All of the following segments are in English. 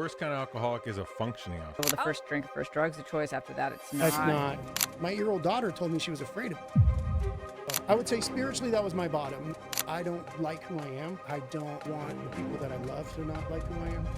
Worst kind of alcoholic is a functioning alcoholic. Well, the first drink, first drug's a choice. After that, it's not. That's not. My year-old daughter told me she was afraid of it. I would say spiritually that was my bottom. I don't like who I am. I don't want the people that I love to not like who I am.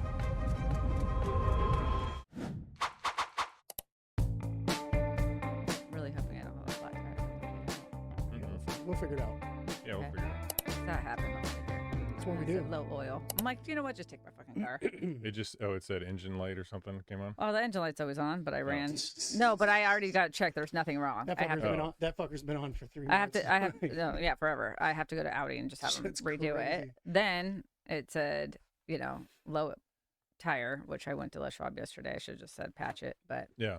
Really hoping I don't have a flat tire. We'll figure it out. Yeah, we'll Okay. figure it out. That happened. That's what we It's do. low oil. I'm like, you know what? Just take my fucking car. It just, it said engine light or something came on. Oh, the engine light's always on, but I ran. No, but I already got it checked. There's nothing wrong. That I have fucker's to. been on. That fucker's been on for 3 I have months. to. I have. No, yeah, forever. I have to go to Audi and just have them Shit's redo it. crazy. Then it said, low tire, which I went to Les Schwab yesterday. I should have just said patch it, but Yeah.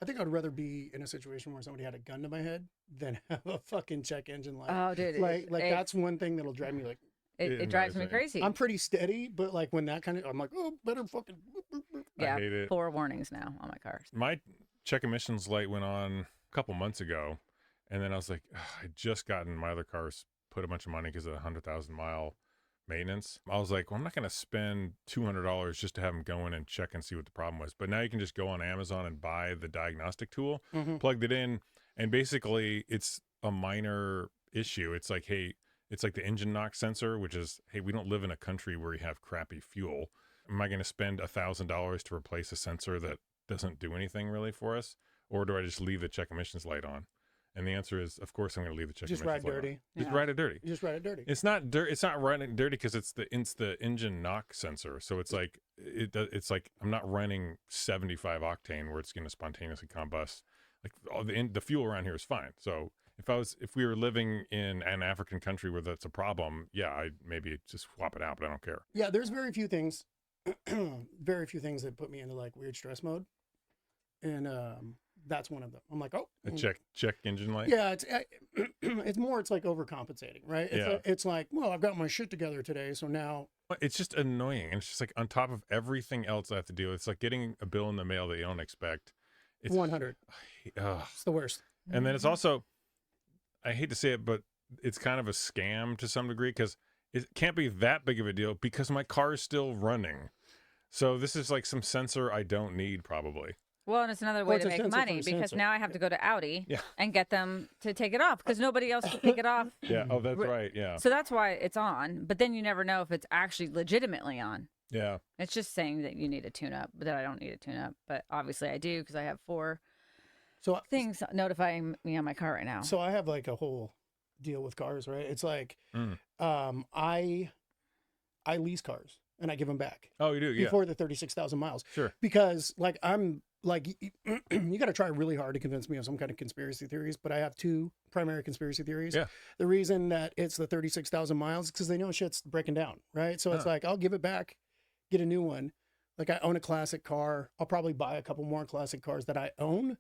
I think I'd rather be in a situation where somebody had a gun to my head than have a fucking check engine light. Oh, dude, like that's one thing that'll drive me like. it drives me crazy. I'm pretty steady, but like when that kind of, I'm like, oh, better fucking. Yeah, I hate it. 4 warnings now on my cars. My check emissions light went on a couple months ago, and then I was like, I just gotten my other cars put a bunch of money because of the 100,000 mile maintenance. I was like, well, I'm not going to spend $200 just to have them go in and check and see what the problem was. But now you can just go on Amazon and buy the diagnostic tool, plugged it in, and basically it's a minor issue. It's like, hey, it's like the engine knock sensor, which is, hey, we don't live in a country where you have crappy fuel. Am I going to spend $1,000 to replace a sensor that doesn't do anything really for us? Or do I just leave the check emissions light on? And the answer is, of course, I'm going to leave the check Just emissions ride light dirty. on. Just Yeah. ride it dirty. Just ride it dirty. It's not dirt. It's not running dirty because it's the engine knock sensor. So it's like it's like I'm not running 75 octane where it's going to spontaneously combust. Like all the fuel around here is fine. So if we were living in an African country where that's a problem, yeah, I'd maybe just swap it out, but I don't care. Yeah, there's very few things that put me into like weird stress mode, and that's one of them. I'm like, oh, A check engine light. yeah, it's like overcompensating, right? Yeah. It's like, well, I've got my shit together today, so now It's just annoying, and it's just like on top of everything else I have to do. It's like getting a bill in the mail that you don't expect. It's 100. Ugh. It's the worst. And then it's also, I hate to say it, but it's kind of a scam to some degree because it can't be that big of a deal because my car is still running. So this is like some sensor I don't need probably. Well, and it's another Well, way it's to a make sensor money for a because sensor. now I have to go to Audi Yeah. and get them to take it off because nobody else can take it off. Yeah. Oh, that's right. Yeah. So that's why it's on. But then you never know if it's actually legitimately on. Yeah. It's just saying that you need a tune-up, but that I don't need a tune-up. But obviously I do because I have 4 So things notifying me on my car right now. So I have like a whole deal with cars, right? It's like, I lease cars and I give them back Oh, you do. Yeah. before the 36,000 miles Sure. because like I'm like you got to try really hard to convince me of some kind of conspiracy theories, but I have 2 primary conspiracy theories. Yeah. The reason that it's the 36,000 miles is because they know shit's breaking down, right? So it's like I'll give it back, get a new one. Like I own a classic car. I'll probably buy a couple more classic cars that I own.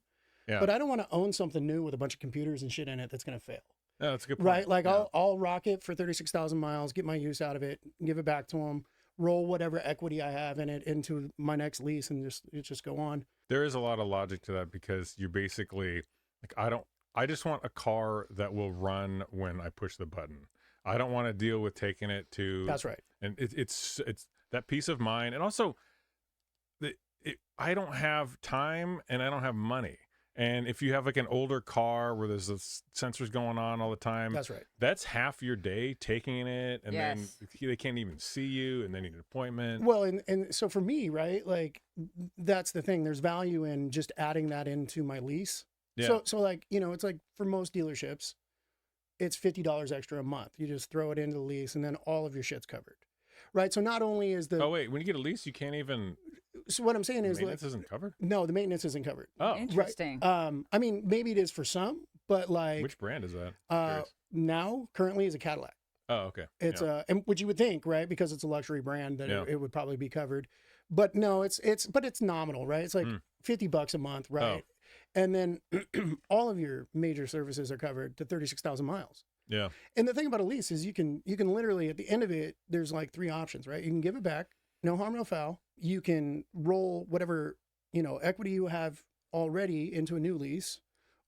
Yeah. But I don't want to own something new with a bunch of computers and shit in it that's going to fail. Yeah, that's a good point. Right? Like Yeah. I'll rock it for 36,000 miles, get my use out of it, give it back to them, roll whatever equity I have in it into my next lease and just go on. There is a lot of logic to that because you basically like I just want a car that will run when I push the button. I don't want to deal with taking it to That's right. And it's that peace of mind, and also I don't have time and I don't have money. And if you have like an older car where there's the sensors going on all the time, That's right. that's half your day taking it, and Yes. then they can't even see you, and they need an appointment. Well, and so for me, right, like that's the thing. There's value in just adding that into my lease. Yeah. So like, it's like for most dealerships, it's $50 extra a month. You just throw it into the lease and then all of your shit's covered. Right. So not only is the Oh wait, when you get a lease, you can't even. so what I'm saying is Maintenance like, isn't covered. no, the maintenance isn't covered. Oh, Interesting. I mean, maybe it is for some, but like which brand is that? Curious. now currently is a Cadillac. Oh, okay. It's Yeah. and which you would think, right? Because it's a luxury brand that Yeah. it would probably be covered. But no, it's nominal, right? It's like $50 a month, right? And then all of your major services are covered to 36,000 miles. Yeah. And the thing about a lease is you can literally at the end of it, there's like 3 options, right? You can give it back, no harm, no foul. You can roll whatever, equity you have already into a new lease,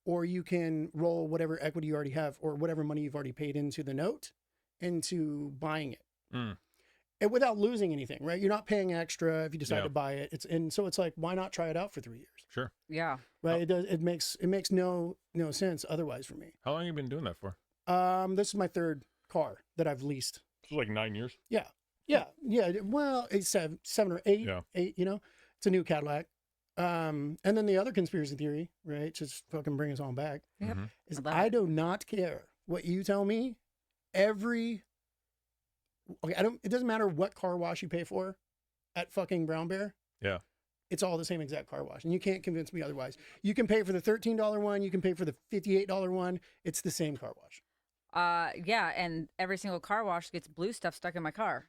or you can roll whatever equity you already have or whatever money you've already paid into the note into buying it. and without losing anything, right? You're not paying extra if you decide Yeah. to buy it. So it's like, why not try it out for 3 years? Sure. Yeah. Right? It makes no sense otherwise for me. How long have you been doing that for? This is my third car that I've leased. It's like 9 years. Yeah. Well, it's seven or eight. Yeah. It's a new Cadillac. And then the other conspiracy theory, right? Just fucking bring us on back. Yep. Mhm. Is I love I it. do not care what you tell me. It doesn't matter what car wash you pay for at fucking Brown Bear. Yeah. It's all the same exact car wash. And you can't convince me otherwise. You can pay for the $13 one. You can pay for the $58 one. It's the same car wash. Yeah, and every single car wash gets blue stuff stuck in my car.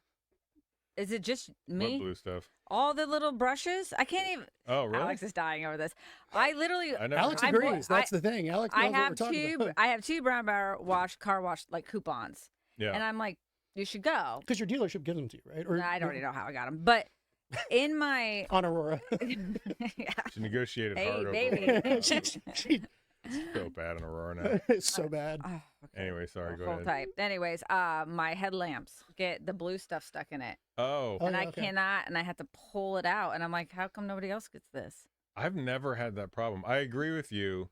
Is it just me? What blue stuff? All the little brushes? I can't even. Oh, really? Alex is dying over this. I literally. I never Alex heard- agrees. That's the thing. Alex knows I what we're have talking two. about. I have two Brown Bear car wash like coupons, Yeah. and I'm like, you should go. Because your dealership gives them to you, right? I don't already know how I got them, but in my On Aurora. yeah. She negotiated Hey, hard baby. over she, so bad in Aurora now. it's so bad. Oh, okay. Anyway, sorry, go Hold ahead. tight. Anyways, my headlamps get the blue stuff stuck in it, Oh, Oh, and yeah, I okay. cannot, and I have to pull it out, and I'm like, how come nobody else gets this? I've never had that problem. I agree with you.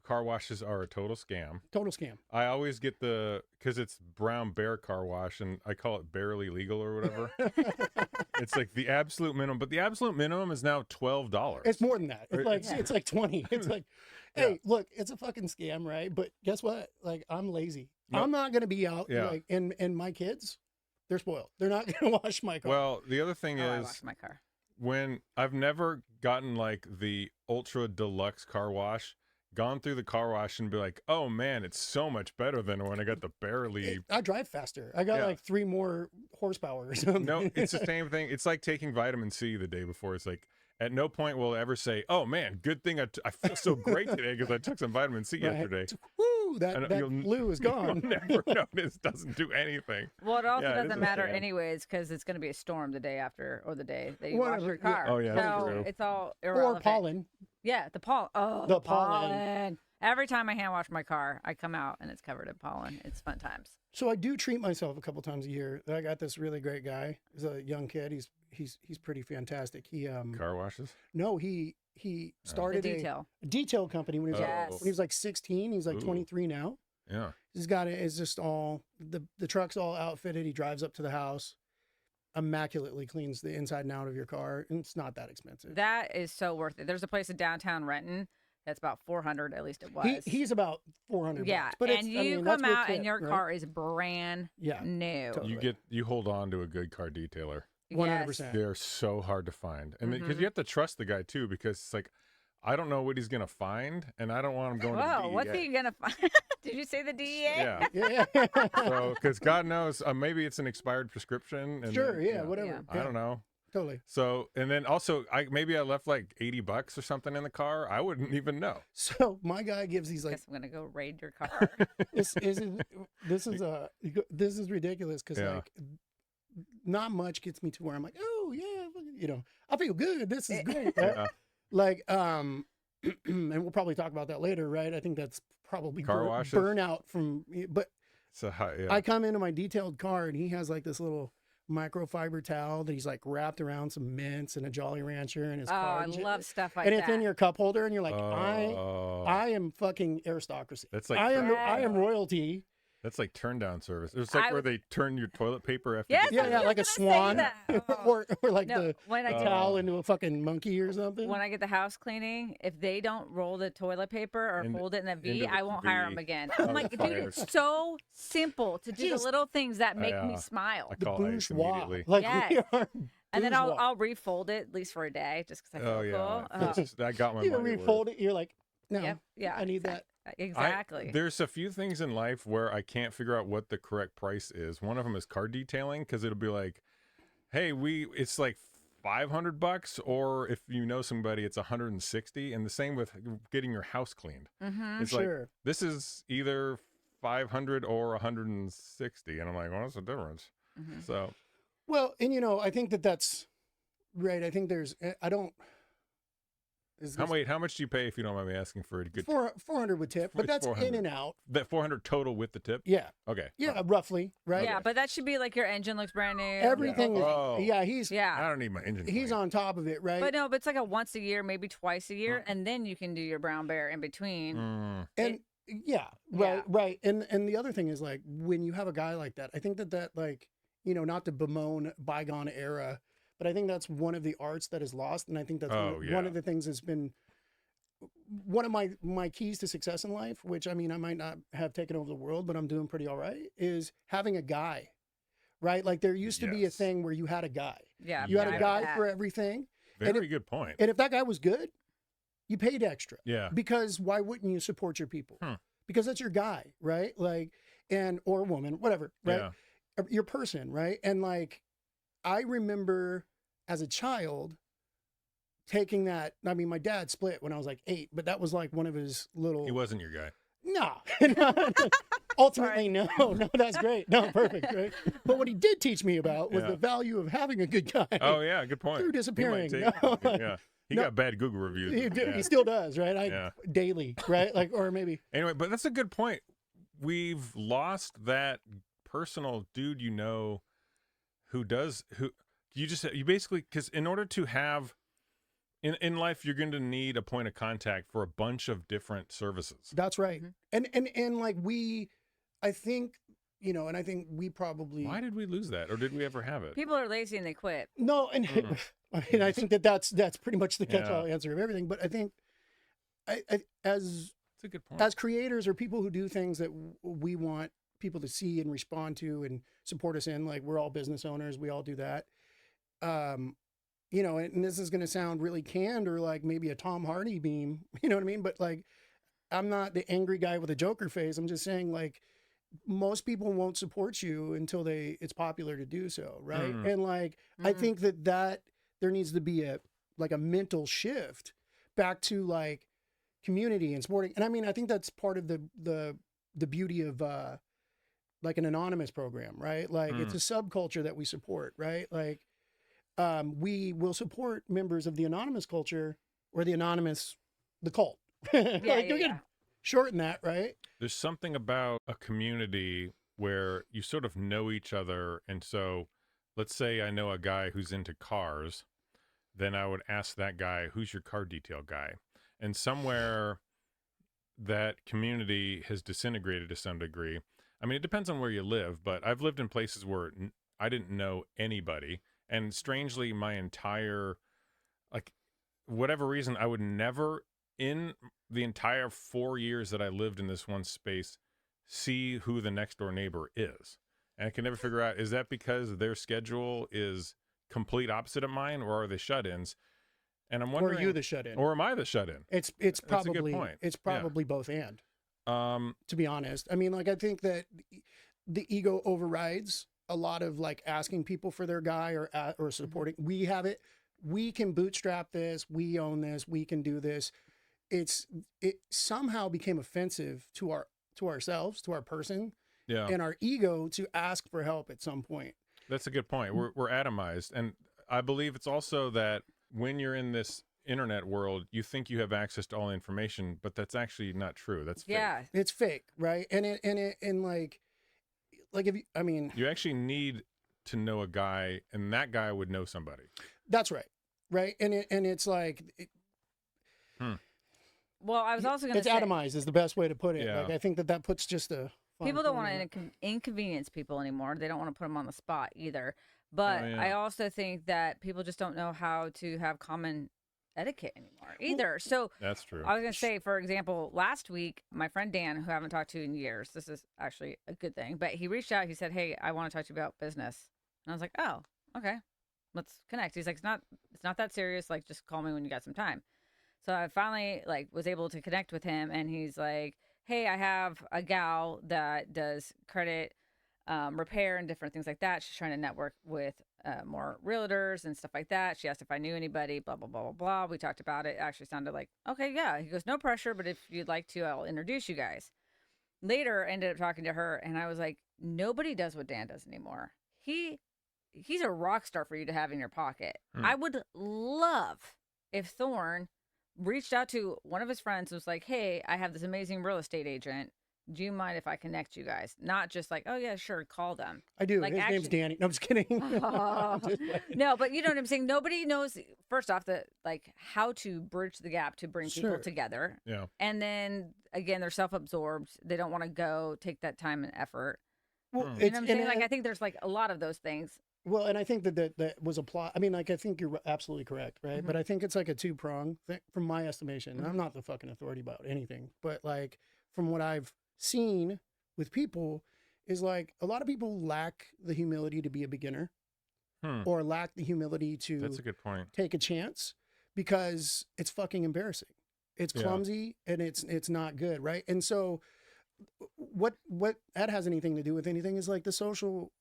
Car washes are a total scam. Total scam. I always get because it's Brown Bear car wash, and I call it barely legal or whatever. It's like the absolute minimum, but the absolute minimum is now $12. It's more than that. It's Right. like Yeah. it's like 20. It's like, Yeah. hey, look, it's a fucking scam, right? But guess what? Like, I'm lazy. No. I'm not gonna be out Yeah. like and my kids, they're spoiled. They're not gonna wash my car. Well, the other thing Oh, I is washed my car. when I've never gotten like the ultra deluxe car wash, gone through the car wash and be like, oh man, it's so much better than when I got the barely. I drive faster. I got Yeah. like 3 more horsepower or something. No, it's the same thing. It's like taking vitamin C the day before. It's like at no point will I ever say, oh man, good thing I feel so great today because I took some vitamin C Right. yesterday. Woo, And that you'll- flu is You'll gone. never notice. Doesn't do anything. Well, it also Yeah, it is doesn't a matter scam. anyways because it's going to be a storm the day after or the day that you wash Whatever, your yeah. car. Oh, yeah, that's so true. it's all Or irrelevant. pollen. Yeah, the pollen. Oh, The the pollen. pollen. Every time I hand wash my car, I come out and it's covered in pollen. It's fun times. So I do treat myself a couple times a year. I got this really great guy. He's a young kid. He's pretty fantastic. He Car washes. no, he The started detail. a detail company when he was Yes. when he was like 16. He's like Ooh. 23 now. Yeah. He's got it. It's just all the truck's all outfitted. He drives up to the house, immaculately cleans the inside and out of your car, and it's not that expensive. That is so worth it. There's a place in downtown Renton that's about 400, at least it was. He's about 400. yeah, bucks, but and it's, you I mean, that's come with out tip, and your right? car is brand Yeah, new. totally. You hold on to a good car detailer. 100%. They're so hard to find, and because Mhm. you have to trust the guy too, because it's like I don't know what he's gonna find, and I don't want him going to the Whoa, DEA. what's he gonna find? Did you say the DEA? Yeah. Yeah. So, because God knows, maybe it's an expired prescription. And Sure. then, Yeah. you know, Whatever. Yeah. I don't know. Totally. So, and then also, maybe I left like $80 or something in the car. I wouldn't even know. So my guy gives these like Guess I'm gonna go raid your car. this is ridiculous because Yeah. like not much gets me to where I'm like, oh yeah, I feel good. This is great. Right? Yeah. Like and we'll probably talk about that later, right? I think that's probably Car washes? burnout from. But So, yeah. I come into my detailed car and he has like this little microfiber towel that he's like wrapped around some mints and a Jolly Rancher in his Oh, car. I and shit. love stuff like and that. it's in your cup holder, and you're like, Oh. I am fucking aristocracy. That's like I Right. am royalty. That's like turn down service. It's like I where w- they turn your toilet paper after. Yes, you Yeah, get yeah, it. like a gonna say swan, that. Oh. or like no, the when I get towel into a fucking monkey or something. when I get the house cleaning, if they don't roll the toilet paper or In- fold it in a V, into the I won't hire them V. again. Oh, I'm like, dude, fires. it's so simple to do Just- the little things that make me Yeah. smile. I the call ICE bourgeois, immediately. like Yes. we are. And then bourgeois. I'll refold it at least for a day, just because I feel Oh yeah, cool. I got my You money worth. refold it. You're like, no, Yep, yeah, I need that. Exactly. There's a few things in life where I can't figure out what the correct price is. One of them is car detailing because it'll be like, hey, it's like $500, or if you know somebody, it's 160. And the same with getting your house cleaned. Mm-hmm. It's like Sure. this is either 500 or 160, and I'm like, well, what's the difference? Mm-hmm. So Well, and I think that's right. I think there's, How much do you pay if you don't mind me asking for a good 400 with tip, but It's that's 400. in and out. that 400 total with the tip? Yeah. Okay. Yeah, roughly, right? Yeah, but that should be like your engine looks brand new. Everything. Oh. Yeah, he's Yeah. I don't need my engine. he's cleaned. on top of it, right? But no, but it's like a once a year, maybe twice a year, and then you can do your brown bear in between. And yeah, right. And the other thing is like when you have a guy like that, I think that like, you know, not to bemoan bygone era, but I think that's one of the arts that is lost, and I think that's one of the things that's been one of my keys to success in life, which I mean I might not have taken over the world, but I'm doing pretty all right, is having a guy. Right? Like there used to be a thing where you had a guy. Yeah. You had a guy for everything. Very good point. And if that guy was good, you paid extra. Yeah. Because why wouldn't you support your people? Because that's your guy, right? Like, or woman, whatever, right? Yeah. Your person, right? And like, I remember as a child taking that. I mean, my dad split when I was like 8, but that was like one of his little. He wasn't your guy. No. Ultimately, no, that's great. No, perfect, right? But what he did teach me about was the value of having a good guy. Oh yeah, good point. Through disappearing. He got bad Google reviews. He still does, right? Daily, right? Like, or maybe. Anyway, but that's a good point. We've lost that personal dude, who you basically, because in order to have in life, you're going to need a point of contact for a bunch of different services. That's right. And like I think, you know, and I think we probably. Why did we lose that, or did we ever have it? People are lazy and they quit. No, and I mean, I think that's pretty much the catch-all answer of everything. But I think, as that's a good point. As creators or people who do things that we want people to see and respond to and support us in, like we're all business owners, we all do that. You know, and this is going to sound really canned or like maybe a Tom Hardy meme, you know what I mean? But like, I'm not the angry guy with a Joker face. I'm just saying like, most people won't support you until it's popular to do so. Right. And like, I think that there needs to be a mental shift back to like community and sporting. And I mean, I think that's part of the beauty of, like an anonymous program, right? Like it's a subculture that we support, right? Like, we will support members of the anonymous culture or the cult. Like, you can shorten that, right? There's something about a community where you sort of know each other. And so let's say I know a guy who's into cars, then I would ask that guy, who's your car detail guy? And somewhere that community has disintegrated to some degree. I mean, it depends on where you live, but I've lived in places where I didn't know anybody. And strangely, my entire, like, whatever reason, I would never, in the entire 4 years that I lived in this one space, see who the next door neighbor is. And I can never figure out, is that because their schedule is complete opposite of mine, or are they shut-ins? And I'm wondering, or are you the shut-in? Or am I the shut-in? It's probably a good point. It's probably both and. To be honest, I mean, like I think that the ego overrides a lot of like asking people for their guy or supporting. We have it. We can bootstrap this. We own this. We can do this. It somehow became offensive to ourselves, to our person, and our ego to ask for help at some point. That's a good point. We're atomized, and I believe it's also that when you're in this internet world, you think you have access to all information, but that's actually not true. That's fake. It's fake, right? And like if you, I mean, you actually need to know a guy, and that guy would know somebody. That's right? And it's like. Well, I was also going to say, it's atomized is the best way to put it. Yeah. Like I think that puts just a. People don't want to inconvenience people anymore. They don't want to put them on the spot either. But I also think that people just don't know how to have common etiquette anymore either. So that's true. I was going to say, for example, last week, my friend Dan, who I haven't talked to in years, this is actually a good thing, but he reached out. He said, "Hey, I want to talk to you about business." And I was like, "Oh, okay, let's connect." He's like, "It's not that serious. Like, just call me when you got some time." So I finally was able to connect with him, and he's like, "Hey, I have a gal that does credit repair and different things like that. She's trying to network with more realtors and stuff like that. She asked if I knew anybody, blah, blah, blah, blah, blah. We talked about it. Actually sounded like, okay, yeah." He goes, "No pressure, but if you'd like to, I'll introduce you guys." Later, ended up talking to her, and I was like, nobody does what Dan does anymore. He's a rock star for you to have in your pocket. I would love if Thoren reached out to one of his friends and was like, hey, I have this amazing real estate agent. Do you mind if I connect you guys? Not just like, oh yeah, sure, call them. I do. Like, His name's actually- Danny. No, I'm just kidding. Oh. Just like- No, but you know what I'm saying? Nobody knows, first off, like how to bridge the gap to bring people Sure. together. Yeah. And then again, they're self-absorbed. They don't want to go take that time and effort. well, Hmm. You know what I'm saying? and Like, I think there's like a lot of those things. well, and I think that was a plot. I mean, like, I think you're absolutely correct, right? Mhm. But I think it's like a two-prong thing from my estimation. And Mhm. I'm not the fucking authority about anything, but like from what I've seen with people is like a lot of people lack the humility to be a beginner Hmm. or lack the humility to That's a good point. take a chance because it's fucking embarrassing. It's Yeah. clumsy and it's not good, right? And so what that has anything to do with anything is like the social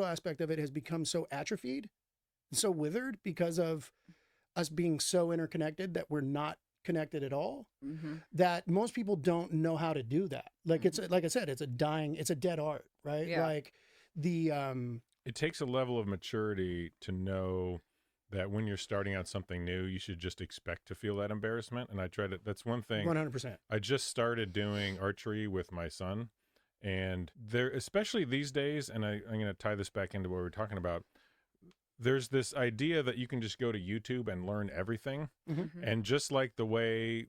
aspect of it has become so atrophied, so withered because of us being so interconnected that we're not connected at all, Mm-hmm. that most people don't know how to do that. Like it's like I said, it's a dead art, right? Yeah. Like the It takes a level of maturity to know that when you're starting out something new, you should just expect to feel that embarrassment. And I try to, that's one thing. 100%. I just started doing archery with my son, and there, especially these days, and I'm going to tie this back into what we were talking about. There's this idea that you can just go to YouTube and learn everything. Mm-hmm. And just like the way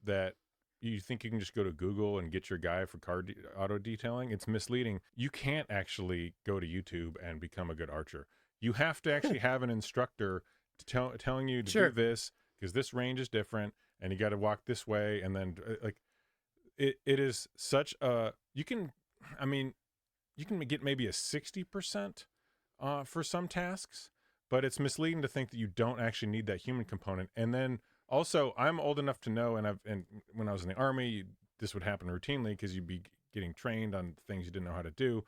that you think you can just go to Google and get your guy for auto detailing, it's misleading. You can't actually go to YouTube and become a good archer. You have to actually have an instructor telling you to Sure. do this because this range is different, and you got to walk this way, and then like it is such a you can get maybe a 60% for some tasks, but it's misleading to think that you don't actually need that human component. And then also, I'm old enough to know, and when I was in the Army, this would happen routinely because you'd be getting trained on things you didn't know how to do.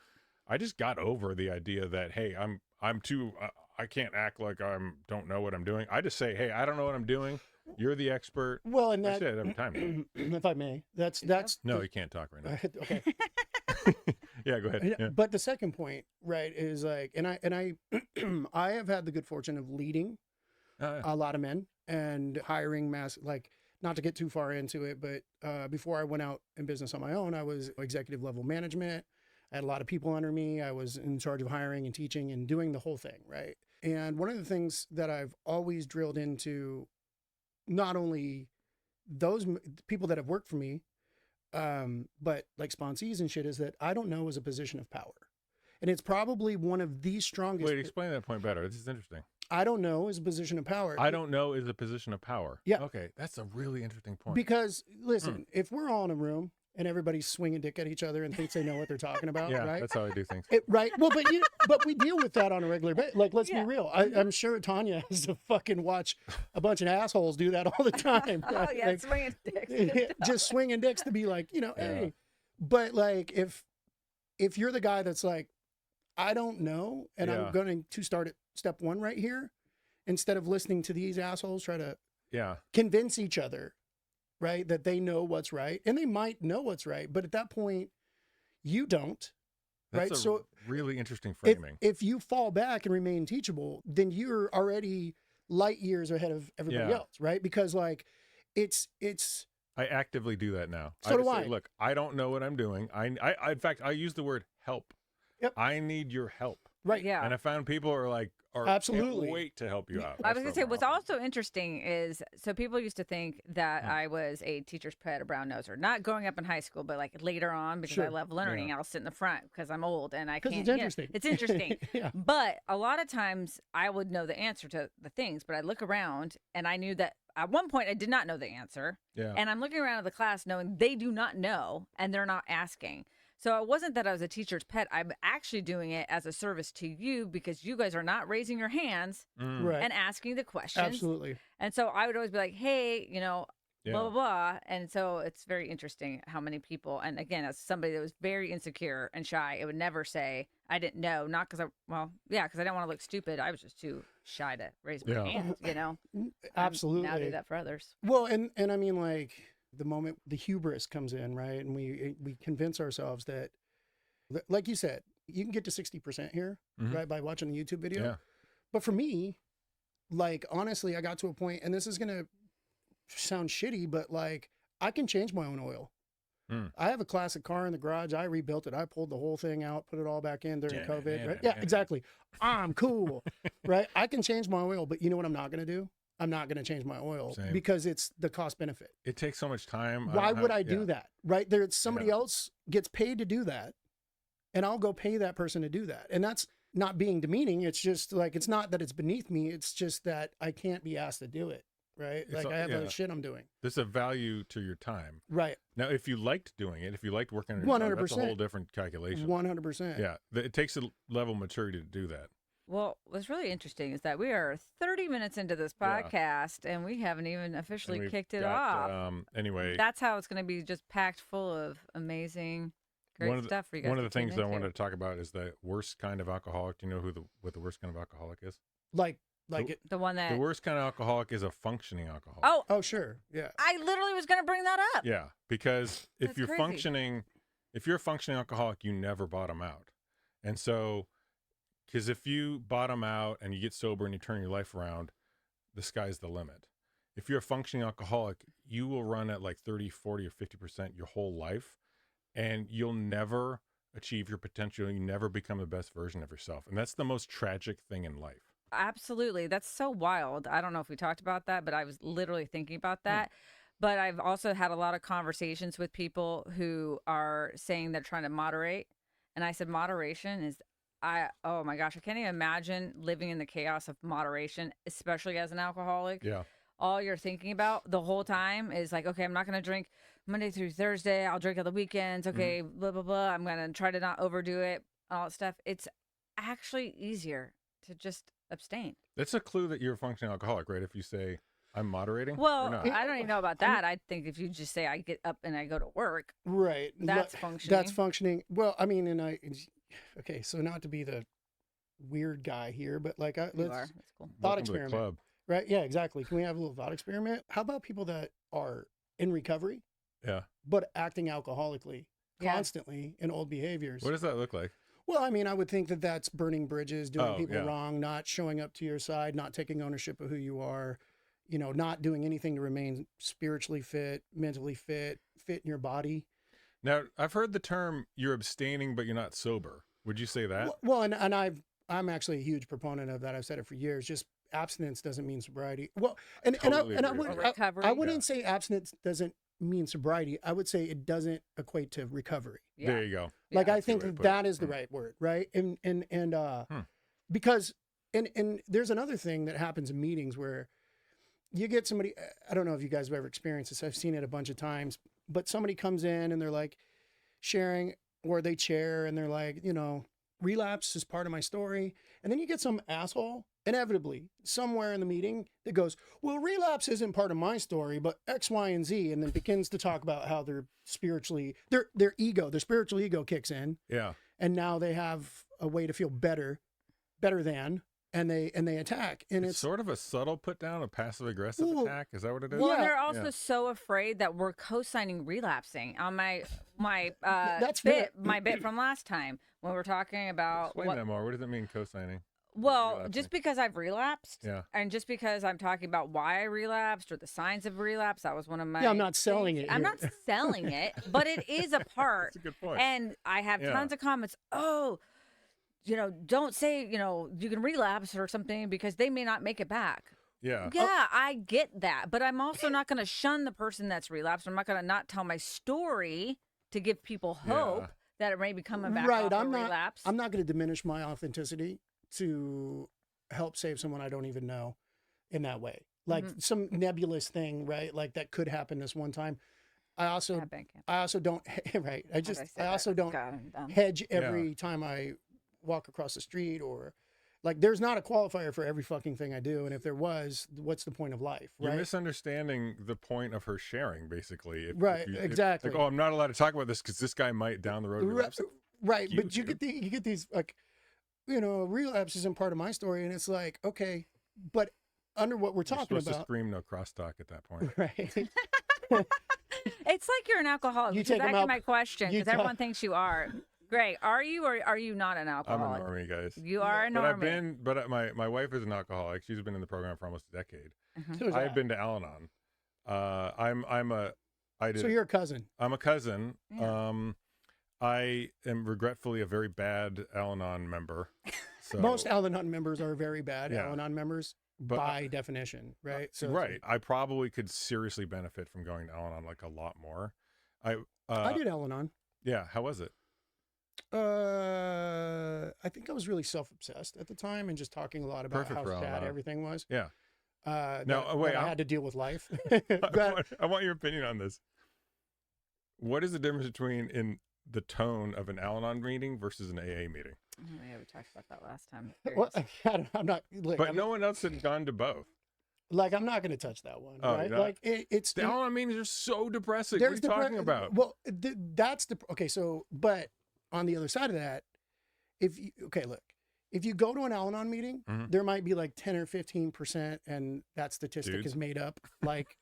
I just got over the idea that, hey, I'm too, I can't act like don't know what I'm doing. I just say, hey, I don't know what I'm doing. You're the expert. Well, and I that say it every time. if I may, that's No, you can't talk right now. okay. Yeah, go ahead. Yeah. But the second point, right, is like, and I I have had the good fortune of leading a lot of men and hiring like, not to get too far into it, but before I went out in business on my own, I was executive level management. I had a lot of people under me. I was in charge of hiring and teaching and doing the whole thing, right? And one of the things that I've always drilled into, not only those people that have worked for me, but like sponsees and shit, is that I don't know is a position of power. And it's probably one of the strongest. Wait, explain that point better. This is interesting. I don't know is a position of power. I don't know is a position of power. Yeah. Okay, that's a really interesting point. Because listen, if we're all in a room and everybody's swinging dick at each other and thinks they know what they're talking about, yeah, right? that's how I do things. Right. Well, but we deal with that on a regular basis. Like, let's Yeah. be real. I'm sure Tanya has to fucking watch a bunch of assholes do that all the time. Oh, right? yeah, Like, swinging dicks. just swinging dicks to be like, Yeah. hey. But like, if you're the guy that's like, I don't know, and Yeah. I'm going to start at step one right here, instead of listening to these assholes try to Yeah. convince each other, right, that they know what's right, and they might know what's right, but at that point, you don't. That's Right, a so really interesting If, framing. if you fall back and remain teachable, then you're already light years ahead of everybody Yeah. else, right? Because like, it's I actively do that now. So do just say, I. look, I don't know what I'm doing. I in fact, I use the word help. Yep. I need your help. right. Yeah. And I found people are Absolutely. can't wait to help you out. I was That's gonna say what what's I'm also interesting is so people used to think that I was a teacher's pet, a brown noser. Not growing up in high school, but like later on because I Sure. love learning. I'll sit in the front because I'm old and I 'Cause can't. it's yeah, interesting. it's interesting. Yeah. But a lot of times I would know the answer to the things, but I look around and I knew that at one point I did not know the answer. Yeah. And I'm looking around at the class knowing they do not know and they're not asking. So it wasn't that I was a teacher's pet. I'm actually doing it as a service to you because you guys are not raising your hands Mm, Right. and asking the questions. Absolutely. And so I would always be like, hey, blah, yeah. blah, blah. And so it's very interesting how many people, and again, as somebody that was very insecure and shy, it would never say, I didn't know. Not because because I didn't want to look stupid. I was just too shy to raise my Yeah. hand, Absolutely. Now I do that for others. Well, and I mean, like the moment the hubris comes in, right, and we convince ourselves that, like you said, you can get to 60% here, Mhm. right, by watching a YouTube video. Yeah. But for me, like honestly, I got to a point, and this is gonna sound shitty, but like I can change my own oil. I have a classic car in the garage. I rebuilt it. I pulled the whole thing out, put it all back in during COVID. Right? Yeah, exactly. I'm cool, right? I can change my oil, but you know what I'm not going to do? I'm not going to change my oil because it's the cost benefit. It takes so much time. Why would I do that? Right? There's somebody else gets paid to do that, and I'll go pay that person to do that. And that's not being demeaning. It's just like, it's not that it's beneath me. It's just that I can't be asked to do it. Right? Like I have other shit I'm doing. There's a value to your time. Right. Now, if you liked doing it, if you liked working on your 100%. job, that's a whole different calculation. 100%. Yeah. It takes a level of maturity to do that. Well, what's really interesting is that we are 30 minutes into this podcast and we haven't even officially kicked it off. Anyway. That's how it's going to be, just packed full of amazing, great stuff for you guys. One of the things that I wanted to talk about is the worst kind of alcoholic. Do you know what the worst kind of alcoholic is? The one that... The worst kind of alcoholic is a functioning alcoholic. Oh, sure. Yeah. I literally was going to bring that up. Yeah, because if you're crazy. if you're a functioning alcoholic, you never bottom out. And so, because if you bottom out and you get sober and you turn your life around, the sky's the limit. If you're a functioning alcoholic, you will run at like 30, 40, or 50% your whole life, and you'll never achieve your potential. You never become the best version of yourself. And that's the most tragic thing in life. Absolutely. That's so wild. I don't know if we talked about that, but I was literally thinking about that. But I've also had a lot of conversations with people who are saying they're trying to moderate. And I said, moderation is, oh my gosh, I can't even imagine living in the chaos of moderation, especially as an alcoholic. Yeah. All you're thinking about the whole time is like, okay, I'm not going to drink Monday through Thursday. I'll drink on the weekends. Okay, blah, blah, blah. I'm going to try to not overdo it, all that stuff. It's actually easier to just abstain. That's a clue that you're a functioning alcoholic, right? If you say, I'm moderating. Well, I don't even know about that. I think if you just say I get up and I go to work. Right. That's functioning. That's functioning. Well, I mean, okay, so not to be the weird guy here, but like, You are. That's cool. Thought experiment. Club. Right. Yeah, exactly. Can we have a little thought experiment? How about people that are in recovery? Yeah. But acting alcoholically constantly in old behaviors. What does that look like? Well, I mean, I would think that that's burning bridges, doing people wrong, not showing up to your side, not taking ownership of who you are, not doing anything to remain spiritually fit, mentally fit in your body. Now, I've heard the term you're abstaining, but you're not sober. Would you say that? Well, and I'm actually a huge proponent of that. I've said it for years. Just abstinence doesn't mean sobriety. Well, I wouldn't say abstinence doesn't mean sobriety. I would say it doesn't equate to recovery. Yeah. There you go. Like I think that is the right word, right? And because there's another thing that happens in meetings where you get somebody. I don't know if you guys have ever experienced this. I've seen it a bunch of times. But somebody comes in and they're like sharing, or they share, and they're like, relapse is part of my story. And then you get some asshole, inevitably, somewhere in the meeting that goes, well, relapse isn't part of my story, but X, Y, and Z, and then begins to talk about how they're spiritually, their spiritual ego kicks in. Yeah. And now they have a way to feel better than, and they attack. And it's sort of a subtle put down, a passive aggressive attack. Is that what it is? Well, they're also so afraid that we're co-signing relapsing. On my bit from last time when we're talking about explain that more. What does it mean, co-signing? Well, just because I've relapsed, yeah, and just because I'm talking about why I relapsed or the signs of relapse, that was one of my. Yeah, I'm not selling it. I'm not selling it, but it is a part. That's a good point. And I have tons of comments. Oh, don't say you can relapse or something because they may not make it back. Yeah. Yeah, I get that, but I'm also not going to shun the person that's relapsed. I'm not going to not tell my story to give people hope that it may be coming back. Right. Off relapse. I'm not going to diminish my authenticity to help save someone I don't even know in that way. Like some nebulous thing, right? Like that could happen this one time. I also don't, right. I also don't hedge every time I walk across the street, or like there's not a qualifier for every fucking thing I do. And if there was, what's the point of life? Right? You're misunderstanding the point of her sharing, basically. Exactly. Like, I'm not allowed to talk about this because this guy might down the road relapse. Right. But you get these like, relapse isn't part of my story. And it's like, okay, but under what we're talking about. You're supposed to scream no crosstalk at that point. Right. It's like you're an alcoholic. Which is actually my question, because everyone thinks you are. Greg, are you or are you not an alcoholic? I'm a normie, guys. You are a normie. But my wife is an alcoholic. She's been in the program for almost a decade. So I've been to Al-Anon. So you're a cousin. I'm a cousin. Yeah. I am regretfully a very bad Al-Anon member. So, Most Al-Anon members are very bad Yeah. Al-Anon members But, by definition, right? So it's right. I probably could seriously benefit from going to Al-Anon like a lot more. I did Al-Anon. Yeah. How was it? I think I was really self-obsessed at the time and just talking a lot about Perfect how for sad Al-Anon. everything was. Yeah. That I had to deal with life. I want your opinion on this. What is the difference between in the tone of an Al-Anon meeting versus an AA meeting? Oh, yeah, we talked about that last time. Well, I'm not. Look, But no one else had gone to both. Like, I'm not going to touch that one, Oh, right? you're not? Like, it's The Al-Anon meetings are so depressing. What are you talking about? Well, that's the okay. So, but on the other side of that, if you go to an Al-Anon meeting, Mhm. there might be like 10 or 15%, and that statistic Dudes. is made up. Like,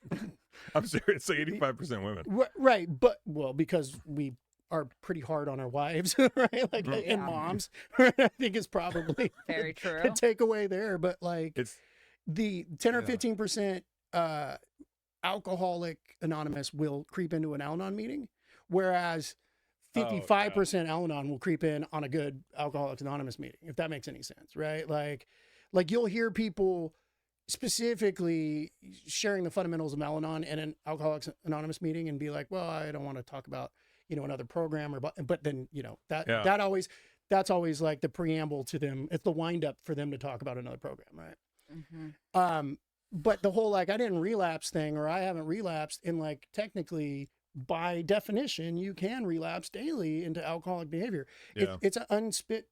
I'm serious. It's like 85% women. right, but because we are pretty hard on our wives, right? Like, Mhm. and Yeah. moms, I think is probably Very true. a takeaway there. But like, It's the 10 or Yeah. 15% Alcoholic Anonymous will creep into an Al-Anon meeting, whereas 55% Al-Anon will creep in on a good Alcoholics Anonymous meeting, if that makes any sense, right? Like you'll hear people specifically sharing the fundamentals of Al-Anon in an Alcoholics Anonymous meeting and be like, well, I don't want to talk about, another program but then, that's always like the preamble to them. It's the wind up for them to talk about another program, right? Mm-hmm. But the whole, like, I didn't relapse thing, or I haven't relapsed, and like, technically by definition, you can relapse daily into alcoholic behavior. Yeah. It's an unfit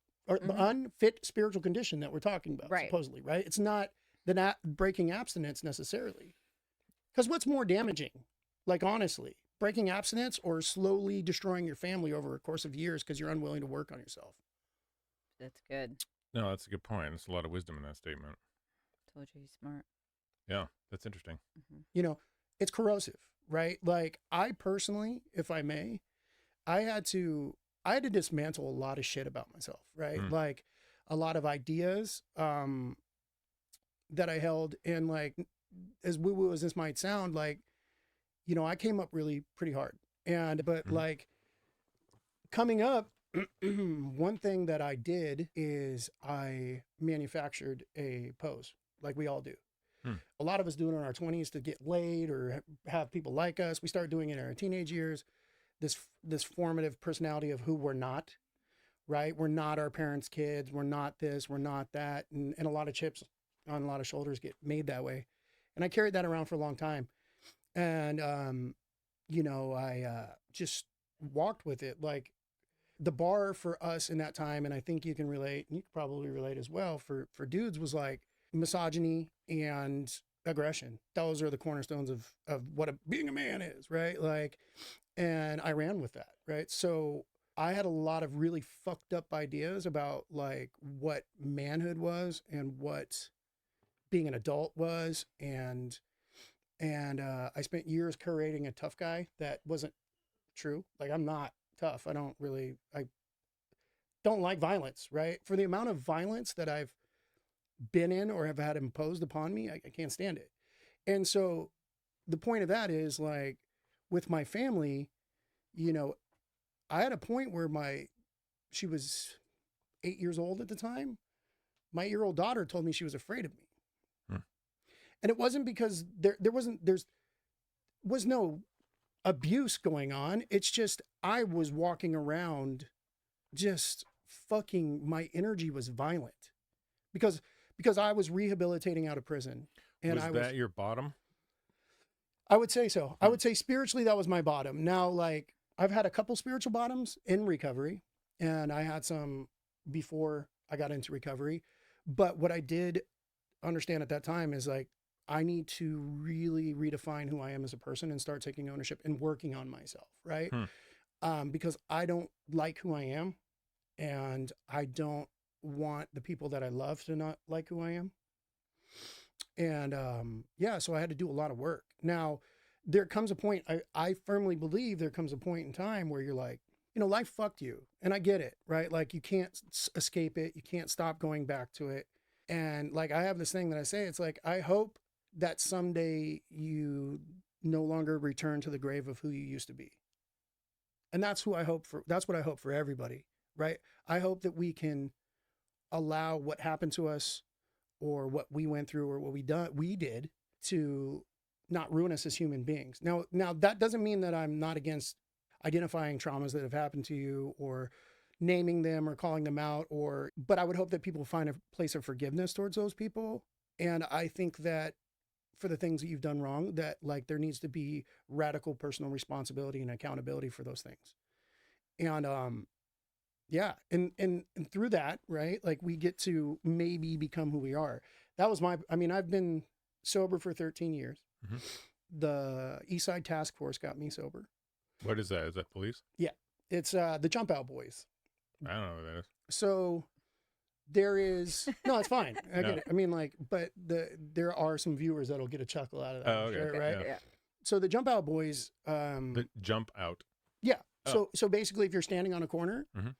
spiritual condition that we're talking about, Right. supposedly, right? It's not the breaking abstinence necessarily. Because what's more damaging, like, honestly, breaking abstinence or slowly destroying your family over a course of years because you're unwilling to work on yourself? That's good. No, that's a good point. There's a lot of wisdom in that statement. Told you he's smart. Yeah, that's interesting. Mm-hmm. It's corrosive, right? Like, I personally, if I may, I had to dismantle a lot of shit about myself, right? Mm. Like, a lot of ideas that I held, and like, as woo-woo as this might sound, like, I came up really pretty hard. But like, coming up, one thing that I did is I manufactured a pose, like we all do. A lot of us do it in our 20s to get laid or have people like us. We start doing it in our teenage years. This formative personality of who we're not, right? We're not our parents' kids. We're not this. We're not that. And a lot of chips on a lot of shoulders get made that way. And I carried that around for a long time. And, I just walked with it. Like, the bar for us in that time, and I think you can relate, and you could probably relate as well, for dudes, was like misogyny and aggression. Those are the cornerstones of what being a man is, right? Like, and I ran with that, right? So I had a lot of really fucked up ideas about like what manhood was and what being an adult was, and I spent years curating a tough guy that wasn't true. Like, I'm not tough. I don't like violence, right? For the amount of violence that I've been in or have had imposed upon me, I can't stand it. And so the point of that is, like, with my family, I had a point where she was 8 years old at the time. My 8-year-old daughter told me she was afraid of me. And it wasn't because there was no abuse going on. It's just, I was walking around just fucking, my energy was violent because I was rehabilitating out of prison. And Was that your bottom? I would say so. I would say spiritually, that was my bottom. Now, like, I've had a couple spiritual bottoms in recovery, and I had some before I got into recovery. But what I did understand at that time is, like, I need to really redefine who I am as a person and start taking ownership and working on myself, right? Because I don't like who I am, and I don't want the people that I love to not like who I am. And so I had to do a lot of work. Now, there comes a point, I firmly believe there comes a point in time where you're like, life fucked you. And I get it, right? Like, you can't escape it. You can't stop going back to it. And like, I have this thing that I say, it's like, I hope that someday you no longer return to the grave of who you used to be. And that's who I hope for. That's what I hope for everybody, right? I hope that we can allow what happened to us or what we went through or what we did to not ruin us as human beings. Now that doesn't mean that I'm not against identifying traumas that have happened to you or naming them or calling them out, but I would hope that people find a place of forgiveness towards those people. And I think that for the things that you've done wrong, that like there needs to be radical personal responsibility and accountability for those things. And yeah, and through that, right, like we get to maybe become who we are. That was I've been sober for 13 years. Mm-hmm. The Eastside Task Force got me sober. What is that? Is that police? Yeah, it's the Jump Out Boys. I don't know what that is. So there is no, it's fine. I get it. I mean, like, but there are some viewers that'll get a chuckle out of that, okay. sure, right? Yeah. So the Jump Out Boys, The jump out. yeah. Oh. So basically, if you're standing on a corner, Mhm.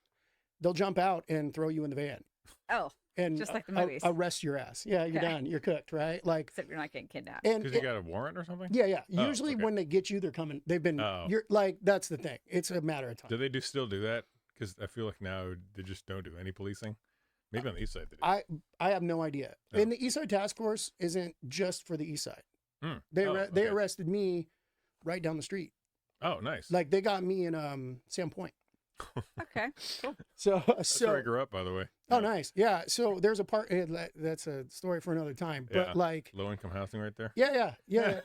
they'll jump out and throw you in the van Oh, and just like the movies. arrest your ass. Yeah, you're Okay. done. You're cooked, right? Like, except you're not getting kidnapped. and Because you got a warrant or something? yeah. Oh, Usually okay. when they get you, they're coming. They've been. Oh. You're like that's the thing. It's a matter of time. Do they still do that? Because I feel like now they just don't do any policing. Maybe on the east side they do. I have no idea. Oh. And the Eastside Task Force isn't just for the East Side. Hmm. They Oh, they okay. arrested me right down the street. Oh, nice. Like they got me in Sandpoint. Okay, cool. So That's where I grew up, by the way. oh Yeah. nice. Yeah. So there's a part that's a story for another time. But Yeah. like Low income housing right there. yeah.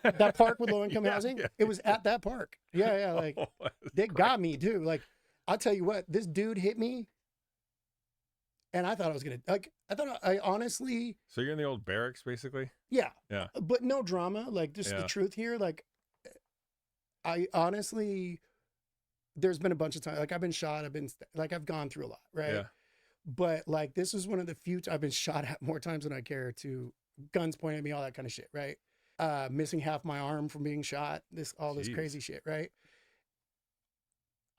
That park with low income Yeah, housing. yeah. It was at that park. Yeah. Like Oh, that's they great. got me too. Like I'll tell you what, this dude hit me. And I thought I was gonna I honestly, So you're in the old barracks, basically? yeah. Yeah. But no drama. Like just the Yeah. truth here. Like I honestly, there's been a bunch of times, like I've been shot. I've gone through a lot, right? Yeah. But like this is one of the few I've been shot at more times than I care to, guns pointed at me, all that kind of shit, right? Missing half my arm from being shot, this Jeez. crazy shit, right?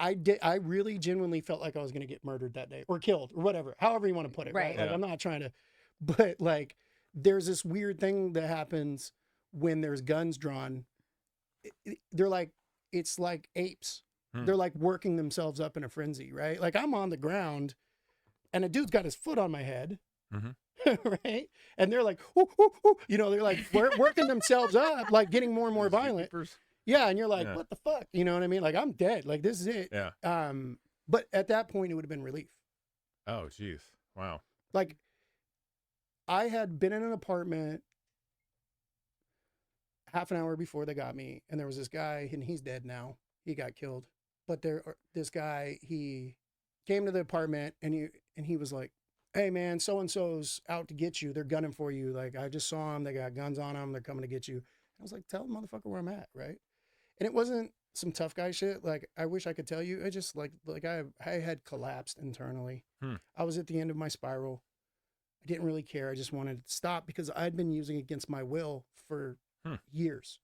I really genuinely felt like I was gonna get murdered that day or killed or whatever, however you want to put it, right? Right. Like Yeah. I'm not trying to, but like there's this weird thing that happens when there's guns drawn. They're like, it's like apes. Hmm. They're like working themselves up in a frenzy, right? Like I'm on the ground and a dude's got his foot on my head, Mhm. right? And they're like, ooh, ooh, ooh. You know, they're like working themselves up, like getting more and more Those violent. zookeepers? Yeah. And you're like, Yeah. what the fuck? You know what I mean? Like I'm dead. Like this is it. Yeah. But at that point it would have been relief. Oh, jeez. Wow. Like I had been in an apartment half an hour before they got me, and there was this guy, and he's dead now. He got killed. But this guy, he came to the apartment, and he was like, "Hey man, so and so's out to get you. They're gunning for you. Like I just saw them. They got guns on them. They're coming to get you." I was like, "Tell the motherfucker where I'm at, right?" And it wasn't some tough guy shit. Like I wish I could tell you. I just like I had collapsed internally. I was at the end of my spiral. I didn't really care. I just wanted to stop because I'd been using it against my will for years.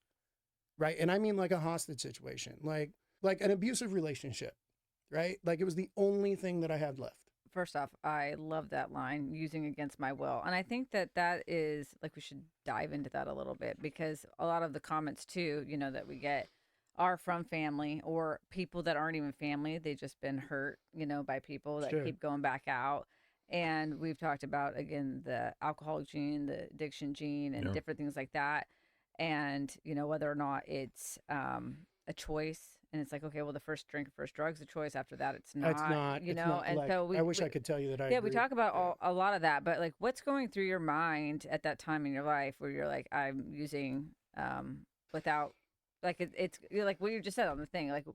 Right. And I mean like a hostage situation, like an abusive relationship, right? Like it was the only thing that I had left. First off, I love that line, using against my will. And I think that is like, we should dive into that a little bit, because a lot of the comments too, that we get are from family or people that aren't even family. They've just been hurt, by people that Sure. keep going back out. And we've talked about, again, the alcohol gene, the addiction gene, and Yeah. different things like that. And, whether or not it's a choice. And it's like, okay, well, the first drink, first drug's a choice. After that, it's not, It's not. you it's know? not And like- so I wish I could tell you that I yeah, we agree. talk about Yeah. a lot of that, but like, what's going through your mind at that time in your life where you're like, I'm using without, like, it's you're like what you just said on the thing. Like,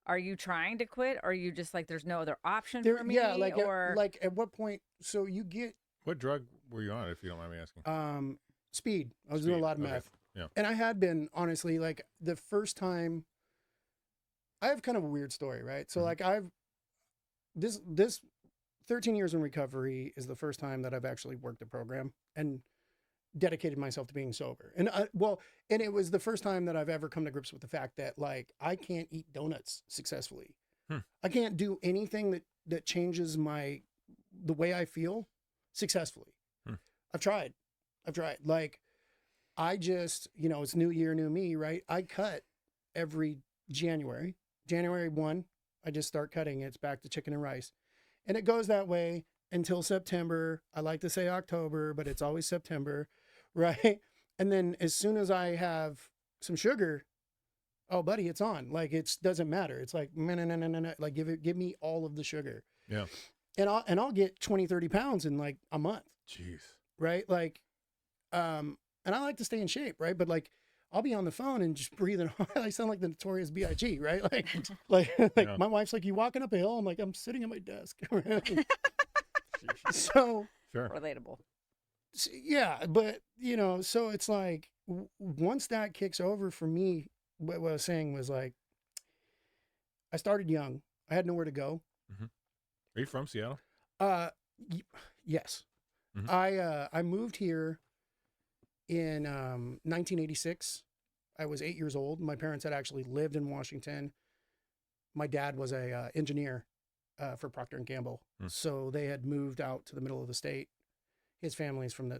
are you trying to quit? Or are you just like, there's no other option for me? Yeah, like or like at what point? So you get What drug were you on, if you don't mind me asking? speed. I was doing a Speed, lot of okay. meth. Yeah. And I had been, honestly, like the first time. I have kind of a weird story, right? So Mhm. like this 13 years in recovery is the first time that I've actually worked the program and dedicated myself to being sober. And and it was the first time that I've ever come to grips with the fact that like I can't eat donuts successfully. I can't do anything that changes the way I feel successfully. I've tried. Like I just, it's new year, new me, right? I cut every January. January 1, I just start cutting. It's back to chicken and rice. And it goes that way until September. I like to say October, but it's always September, right? And then as soon as I have some sugar, oh, buddy, it's on. Like, it doesn't matter. It's like, no. Like, give me all of the sugar. Yeah. And I'll get 20, 30 pounds in like a month. Jeez. Right. Like, and I like to stay in shape. Right. But like, I'll be on the phone and just breathing. I sound like the Notorious B.I.G. Right. Like Yeah. my wife's like, you walking up a hill? I'm like, I'm sitting at my desk. So Sure. Relatable. yeah, but you know, so it's like once that kicks over for me, what I was saying was like, I started young. I had nowhere to go. Are you from Seattle? Yes. Mhm. I moved here in 1986. I was 8 years old. My parents had actually lived in Washington. My dad was a engineer for Procter and Gamble, so they had moved out to the middle of the state. His family's from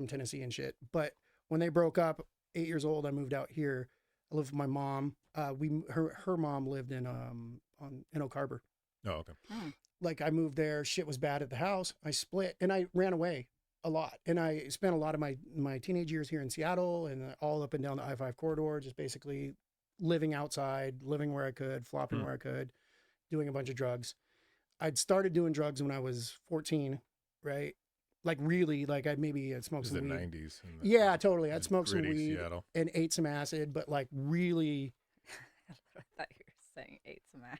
Tennessee and shit. But when they broke up, 8 years old, I moved out here. I lived with my mom. Her mom lived in Oak Harbor. Oh, okay. Like I moved there, shit was bad at the house. I split and I ran away a lot. And I spent a lot of my teenage years here in Seattle and all up and down the I-5 corridor, just basically living outside, living where I could, flopping where I could, doing a bunch of drugs. I'd started doing drugs when I was 14, right? Like really, like I'd smoked This is some the weed. 90s. Yeah, totally. I'd smoked some gritty weed Seattle. and ate some acid, but like really, I thought you were saying ate some ass.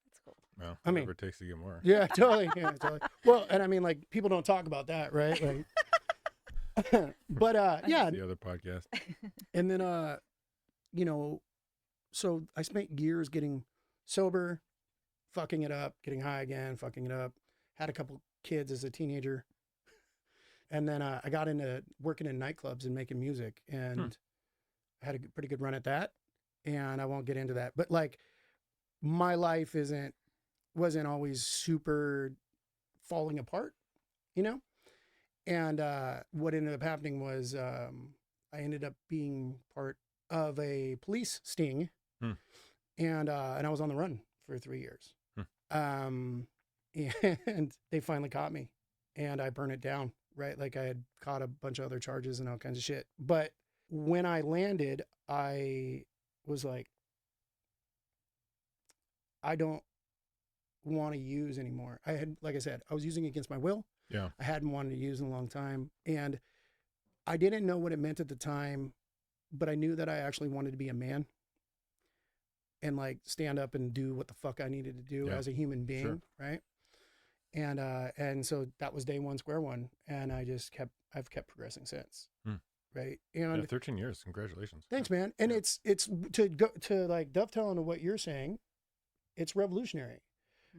That's cool. Well, I mean- whatever it takes to get more. yeah, totally. Yeah, totally. Well, and I mean, like people don't talk about that, right? Like, but yeah, The other podcast. and then you know, so I spent years getting sober, fucking it up, getting high again, fucking it up. Had a couple kids as a teenager. And then I got into working in nightclubs and making music, and I had a pretty good run at that. And I won't get into that, but like my life wasn't always super falling apart, you know? And what ended up happening was I ended up being part of a police sting, and I was on the run for 3 years. And they finally caught me, and I burned it down, right? Like I had caught a bunch of other charges and all kinds of shit. But when I landed, I was like, I don't want to use anymore. I had, like I said, I was using against my will. Yeah. I hadn't wanted to use in a long time. And I didn't know what it meant at the time, but I knew that I actually wanted to be a man and like stand up and do what the fuck I needed to do as a human being. Sure. Right. And so that was day one, square one. And I've kept progressing since. Right. And Yeah, 13 years. Congratulations. thanks, man. And it's to go to like dovetail into what you're saying. It's revolutionary,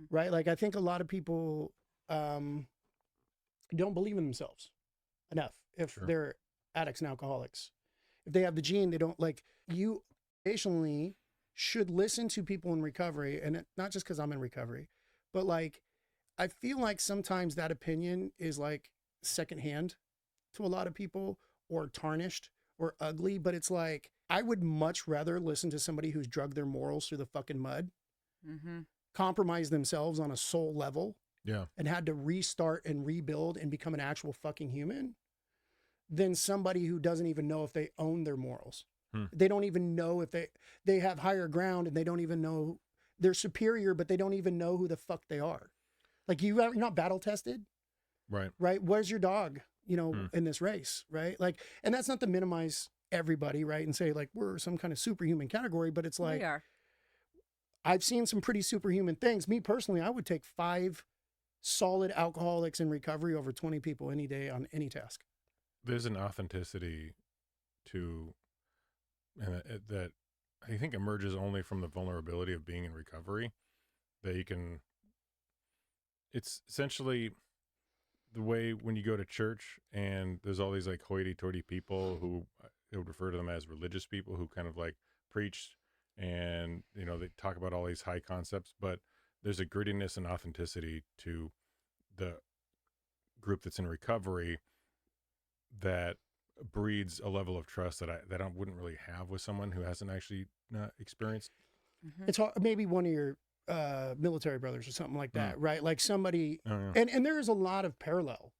right? Like I think a lot of people don't believe in themselves enough if they're addicts and alcoholics. If they have the gene, they don't like you. Occasionally, should listen to people in recovery, and not just because I'm in recovery, but like I feel like sometimes that opinion is like secondhand to a lot of people, or tarnished or ugly. But it's like I would much rather listen to somebody who's drugged their morals through the fucking mud. Compromise themselves on a soul level, and had to restart and rebuild and become an actual fucking human, than somebody who doesn't even know if they own their morals. They don't even know if they have higher ground, and they don't even know they're superior, but they don't even know who the fuck they are. Like you're not battle tested, right? Where's your dog? You know, in this race, right? Like, and that's not to minimize everybody, right? And say like we're some kind of superhuman category, but it's like We are. I've seen some pretty superhuman things. Me personally, I would take 5 solid alcoholics in recovery over 20 people any day on any task. There's an authenticity to, and that I think emerges only from the vulnerability of being in recovery, that you can, it's essentially the way when you go to church and there's all these like hoity-toity people who I would refer to them as religious people who kind of like preach and, you know, they talk about all these high concepts, but there's a grittiness and authenticity to the group that's in recovery that breeds a level of trust that I wouldn't really have with someone who hasn't actually experienced. Mhm. It's hard, maybe one of your military brothers or something like that, right? Like somebody, Oh, yeah. and there's a lot of parallel.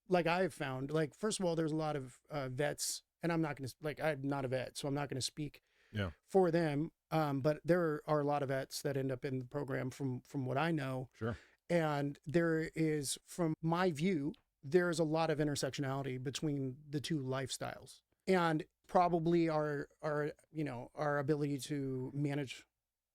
Like I've found, like, first of all, there's a lot of vets, and I'm not going to, like, I'm not a vet, so I'm not going to speak Yeah. for them. But there are a lot of vets that end up in the program from what I know. Sure. And there is, from my view, there's a lot of intersectionality between the two lifestyles, and probably our ability to manage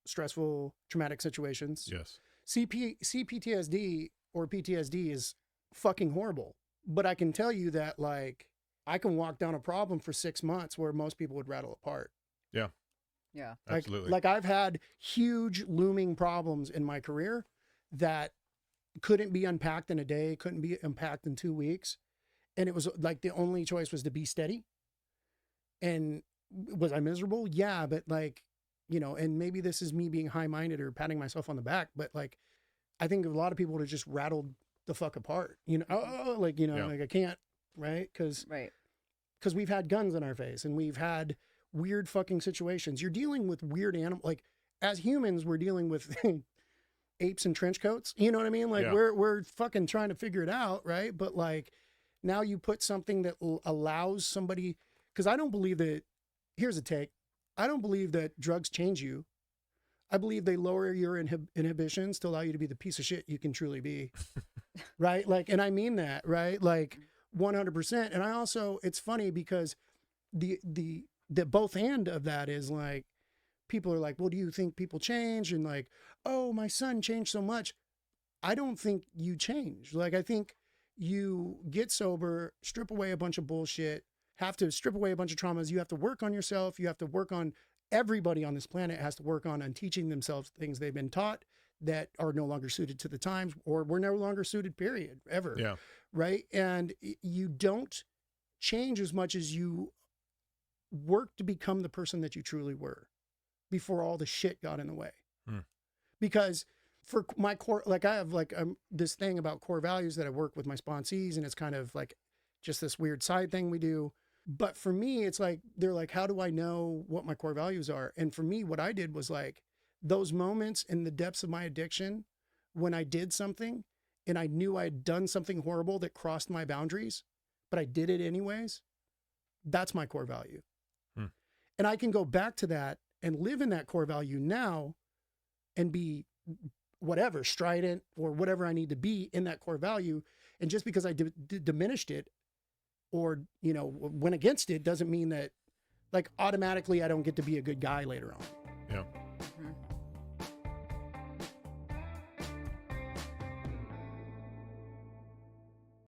stressful, traumatic situations. Yes. CPTSD or PTSD is fucking horrible. But I can tell you that, like, I can walk down a problem for 6 months where most people would rattle apart. Yeah. Absolutely. Like I've had huge looming problems in my career that couldn't be unpacked in a day, couldn't be unpacked in 2 weeks. And it was like the only choice was to be steady. And was I miserable? Yeah, but like, and maybe this is me being high-minded or patting myself on the back, but like, I think a lot of people would have just rattled the fuck apart, like I can't, right? Because we've had guns in our face and we've had weird fucking situations. You're dealing with weird animals. Like, as humans, we're dealing with apes in trench coats. You know what I mean? Like, Yeah. we're fucking trying to figure it out, right? But like, now you put something that allows somebody, because I don't believe that, here's a take, I don't believe that drugs change you. I believe they lower your inhibitions to allow you to be the piece of shit you can truly be. Right? Like, and I mean that, right? Like 100%. And I also, it's funny because the both end of that is like, people are like, well, do you think people change? And like, oh, my son changed so much. I don't think you change. Like, I think you get sober, strip away a bunch of bullshit, have to strip away a bunch of traumas. You have to work on yourself. You have to work on, everybody on this planet has to work on teaching themselves things they've been taught that are no longer suited to the times, or were no longer suited, period, ever. Yeah. Right. And you don't change as much as you work to become the person that you truly were before all the shit got in the way. Because for my core, like I have like this thing about core values that I work with my sponsees, and it's kind of like just this weird side thing we do. But for me, it's like, they're like, how do I know what my core values are? And for me, what I did was like, those moments in the depths of my addiction, when I did something and I knew I had done something horrible that crossed my boundaries, but I did it anyways, that's my core value. And I can go back to that and live in that core value now and be whatever, strident or whatever I need to be in that core value. And just because I diminished it or, went against it, doesn't mean that, like, automatically I don't get to be a good guy later on. Yeah.